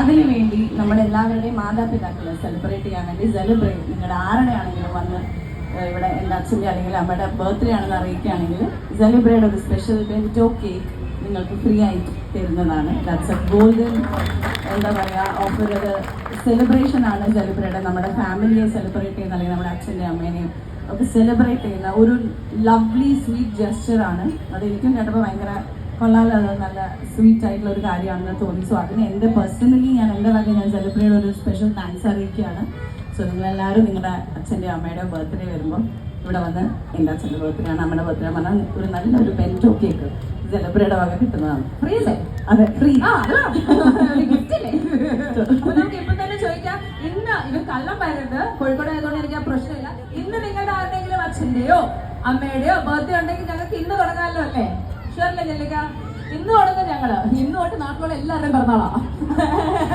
അതിനുവേണ്ടി നമ്മളെല്ലാവരുടെയും മാതാപിതാക്കളെ സെലിബ്രേറ്റ് ചെയ്യാൻ വേണ്ടി സെലിബ്രേറ്റ് നിങ്ങളുടെ ആരുടെയാണെങ്കിലും വന്ന് ഇവിടെ എൻ്റെ അച്ഛൻ്റെ അല്ലെങ്കിൽ അമ്മയുടെ ബർത്ത്ഡേ ആണെന്ന് അറിയിക്കുകയാണെങ്കിൽ സെലിബ്രേറ്റ് ഒരു സ്പെഷ്യൽ ബെൻറ്റോ കേക്ക് നിങ്ങൾക്ക് ഫ്രീ ആയി തരുന്നതാണ്. ദാറ്റ്സ് എ ഗോൾഡൻ എന്താ പറയുക ഓഫർ. ഒരു സെലിബ്രേഷൻ ആണ് സെലിബ്രേറ്റ്. നമ്മുടെ ഫാമിലിയെ സെലിബ്രേറ്റ് ചെയ്യുന്ന അല്ലെങ്കിൽ നമ്മുടെ അച്ഛൻ്റെ അമ്മേനെയും ഒക്കെ സെലിബ്രേറ്റ് ചെയ്യുന്ന ഒരു ലവ്ലി സ്വീറ്റ് ജെസ്റ്ററാണ്. അത് എനിക്കും കേട്ടപ്പോൾ ഭയങ്കര കൊള്ളാലോ, അത് നല്ല സ്വീറ്റ് ആയിട്ടുള്ള ഒരു കാര്യമാണെന്ന് തോന്നി. സോ അതിന് എൻ്റെ പേഴ്സണലി എൻ്റെ വക ഞാൻ സെലിബ്രേറ്റ് ഒരു സ്പെഷ്യൽ താങ്ക്സ് അറിയിക്കുകയാണ്. സോ നിങ്ങളെല്ലാവരും നിങ്ങളുടെ അച്ഛൻ്റെ അമ്മയുടെ ബർത്ത്ഡേ വരുമ്പോൾ ഇവിടെ വന്ന് എൻ്റെ അച്ഛൻ്റെ ബർത്ത്ഡേ ആണ് അമ്മയുടെ ബർത്ത്ഡേ പറഞ്ഞാൽ ഒരു നല്ലൊരു ബെൻറ്റോ കേക്ക് സെലിബ്രേറ്റ് വക കിട്ടുന്നതാണ്. ഫ്രീ അല്ലേ? അതെ, ഫ്രീ. ഗിഫ്റ്റ് അല്ലേ? അപ്പൊ നമുക്ക് ഇപ്പൊ തന്നെ ചോദിക്കാം, ഇന്ന് ഇത് കള്ളം പറയുന്നത് കോഴിക്കോട് ആയതുകൊണ്ട് എനിക്ക് ആ പ്രശ്നമില്ല. ഇന്ന് നിങ്ങളുടെ ആരുടെങ്കിലും അച്ഛന്റെയോ അമ്മയുടെയോ ബർത്ത്ഡേ ഉണ്ടെങ്കിൽ ഞങ്ങൾക്ക് ഇന്ന് തുടങ്ങാമല്ലോ അല്ലേ? ഷുവറല്ലേ ജല്ലിക്ക? ഇന്ന് തുടങ്ങും ഞങ്ങള്. ഇന്ന് തൊട്ട് നാട്ടിലുള്ള എല്ലാവരുടെയും പിറന്നാളാ.